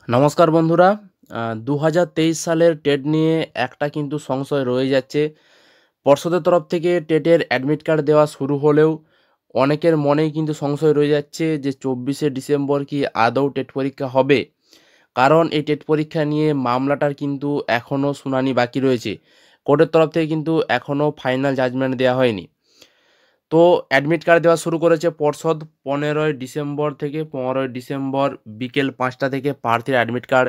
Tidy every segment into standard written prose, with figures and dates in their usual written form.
নমস্কার বন্ধুরা। ২০২৩ সালের টেট নিয়ে একটা কিন্তু সংশয় রয়ে যাচ্ছে। পর্ষদের তরফ থেকে টেটের অ্যাডমিট কার্ড দেওয়া শুরু হলেও অনেকের মনেই কিন্তু সংশয় রয়ে যাচ্ছে যে ২৪শে ডিসেম্বর কি আদৌ টেট পরীক্ষা হবে? কারণ এই টেট পরীক্ষা নিয়ে মামলাটার কিন্তু এখনও শুনানি বাকি রয়েছে। কোর্টের তরফ থেকে কিন্তু এখনও ফাইনাল জাজমেন্ট দেওয়া হয়নি। তো অ্যাডমিট কার্ড দেওয়া শুরু করেছে পর্ষদ ১৫ই ডিসেম্বর থেকে ১৫ই ডিসেম্বর বিকেল ৫টা থেকে প্রার্থীর অ্যাডমিট কার্ড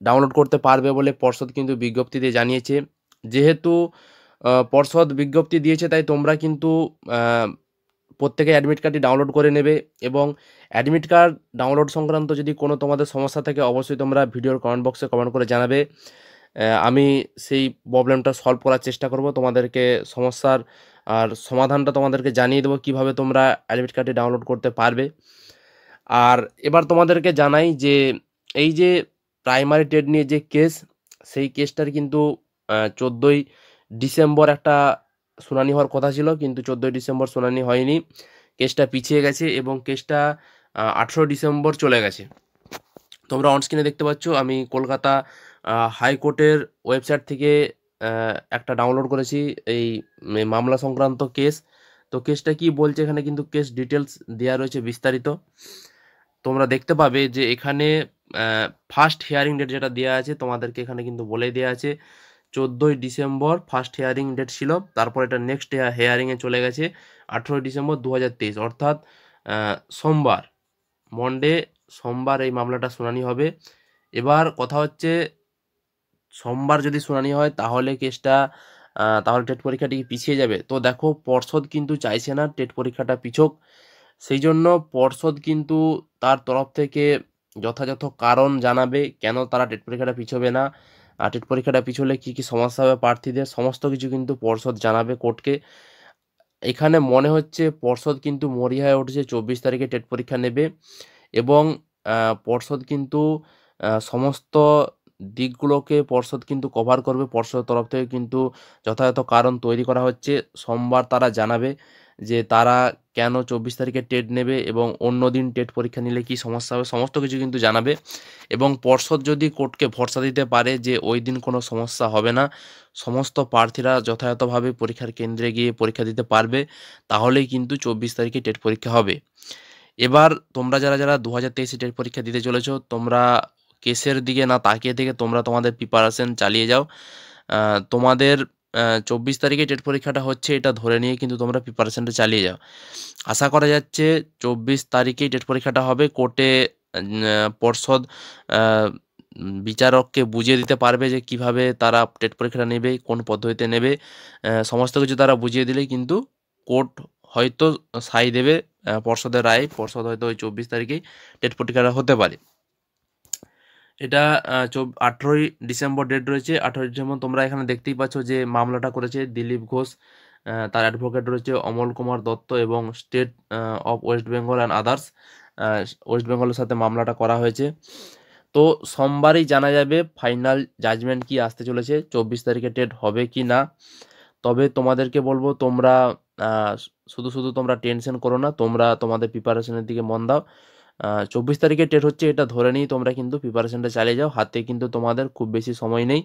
ডাউনলোড করতে পারবে বলে পর্ষদ কিন্তু বিজ্ঞপ্তিতে জানিয়েছে। যেহেতু পর্ষদ বিজ্ঞপ্তি দিয়েছে তাই তোমরা কিন্তু আ প্রত্যেকে অ্যাডমিট কার্ডটি ডাউনলোড করে নেবে এবং অ্যাডমিট কার্ড ডাউনলোড সংক্রান্ত যদি কোনো তোমাদের সমস্যা থাকে অবশ্যই তোমরা ভিডিওর কমেন্ট বক্সে কমেন্ট করে জানাবে। আমি সেই প্রবলেমটা সলভ করার চেষ্টা করব। তোমাদেরকে সমস্যার সমাধানটা তোমাদেরকে জানিয়ে দেবো কিভাবে তোমরা অ্যাডমিট কার্ডটি ডাউনলোড করতে পারবে। আর এবার তোমাদেরকে জানাই যে এই যে প্রাইমারি টেট নিয়ে যে কেস, সেই কেসটার কিন্তু ১৪ই ডিসেম্বর একটা শুনানি হওয়ার কথা ছিল, কিন্তু ১৪ই ডিসেম্বর শুনানি হয়নি। কেসটা পিছিয়ে গেছে এবং কেসটা ১৮ ডিসেম্বর চলে গেছে। তোমরা অন স্ক্রিনে দেখতে পাচ্ছ আমি কলকাতা হাইকোর্টের ওয়েবসাইট থেকে একটা ডাউনলোড করেছি এই মামলা সংক্রান্ত কেস। তো কেসটা কি বলছে এখানে কিন্তু কেস ডিটেলস দেওয়া রয়েছে বিস্তারিত। তোমরা দেখতে পাবে যে এখানে ফার্স্ট হিয়ারিং ডেট যেটা দেওয়া আছে তোমাদেরকে এখানে কিন্তু বলে দেওয়া আছে ১৪ই ডিসেম্বর ফার্স্ট হিয়ারিং ডেট ছিল। তারপর এটা নেক্সট হিয়ারিংয়ে চলে গেছে ১৮ই ডিসেম্বর ২০২৩, অর্থাৎ সোমবার, মন্ডে সোমবার এই মামলাটা শুনানি হবে। এবার কথা হচ্ছে সোমবার যদি শুনানি হয় তাহলে কেসটা তাহলে টেট পরীক্ষাটি কি পিছিয়ে যাবে? তো দেখো পর্ষদ কিন্তু চাইছে না টেট পরীক্ষাটা পিছুক। সেই জন্য পর্ষদ কিন্তু তার তরফ থেকে যথাযথ কারণ জানাবে কেন তারা টেট পরীক্ষাটা পিছোবে না। টেট পরীক্ষাটা পিছলে কী কী সমস্যা হবে প্রার্থীদের সমস্ত কিছু কিন্তু পর্ষদ জানাবে কোর্টকে। এখানে মনে হচ্ছে পর্ষদ কিন্তু মরিয়া হয়ে উঠেছে ২৪ তারিখে টেট পরীক্ষা নেবে এবং পর্ষদ কিন্তু সমস্ত দিকগুলোকে পর্ষদ কিন্তু কভার করবে। পর্ষদের তরফ থেকে কিন্তু যথাযথ কারণ তৈরি করা হচ্ছে। সোমবার তারা জানাবে যে তারা কেন ২৪ তারিখে টেট নেবে এবং অন্য দিন টেট পরীক্ষা নিলে কী সমস্যা হবে সমস্ত কিছু কিন্তু জানাবে। এবং পর্ষদ যদি কোর্টকে ভরসা দিতে পারে যে ওই দিন কোনো সমস্যা হবে না, সমস্ত প্রার্থীরা যথাযথভাবে পরীক্ষার কেন্দ্রে গিয়ে পরীক্ষা দিতে পারবে, তাহলেই কিন্তু ২৪ তারিখে টেট পরীক্ষা হবে। এবার তোমরা যারা ২০২৩ টেট পরীক্ষা দিতে চলেছো, তোমরা কেসের দিকে না তাকিয়ে থেকে তোমরা তোমাদের প্রিপারেশন চালিয়ে যাও। তোমাদের ২৪ তারিখে টেট পরীক্ষাটা হচ্ছে এটা ধরে নিয়ে কিন্তু তোমরা প্রিপারেশনটা চালিয়ে যাও। আশা করা যাচ্ছে ২৪ তারিখেই টেট পরীক্ষাটা হবে। কোর্টে পর্ষদ আ বিচারককে বুঝিয়ে দিতে পারবে যে কিভাবে তারা টেট পরীক্ষাটা নেবে, কোন পদ্ধতিতে নেবে। সমস্ত কিছু তারা বুঝিয়ে দিলেই কিন্তু কোর্ট হয়তো সায় দেবে পর্ষদের রায়ে। পর্ষদ হয়তো ওই ২৪ তারিখেই টেট পরীক্ষাটা হতে পারে। এটা ১৮ই ডিসেম্বর ডেট রয়েছে। ১৮ই ডিসেম্বর তোমরা এখানে দেখতেই পাচ্ছ যে মামলাটা করেছে দিলীপ ঘোষ, তার অ্যাডভোকেট রয়েছে অমল কুমার দত্ত এবং state of West Bengal and others. West বেঙ্গলের সাথে মামলাটা করা হয়েছে। তো সোমবারই জানা যাবে ফাইনাল জাজমেন্ট কি আসতে চলেছে, ২৪ তারিখে টেট হবে কি না। তবে তোমাদেরকে বলবো তোমরা শুধু তোমরা টেনশন করো না, তোমরা তোমাদের প্রিপারেশনের দিকে মন দাও। ২৪ তারিখে টেট হচ্ছে এটা ধরে নিয়েই তোমরা কিন্তু প্রিপারেশনটা চালিয়ে যাও। হাতে কিন্তু তোমাদের খুব বেশি সময় নেই।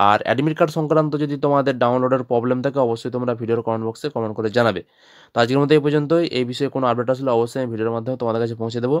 আর অ্যাডমিট কার্ড সংক্রান্ত যদি তোমাদের ডাউনলোডের প্রবলেম থাকে অবশ্যই তোমরা ভিডিওর কমেন্ট বক্সে কমেন্ট করে জানাবে। তো আজকের মতো এই পর্যন্তই। এই বিষয়ে কোনো আপডেট আসলে অবশ্যই আমি ভিডিওর মাধ্যমে তোমাদের কাছে পৌঁছে দেবো।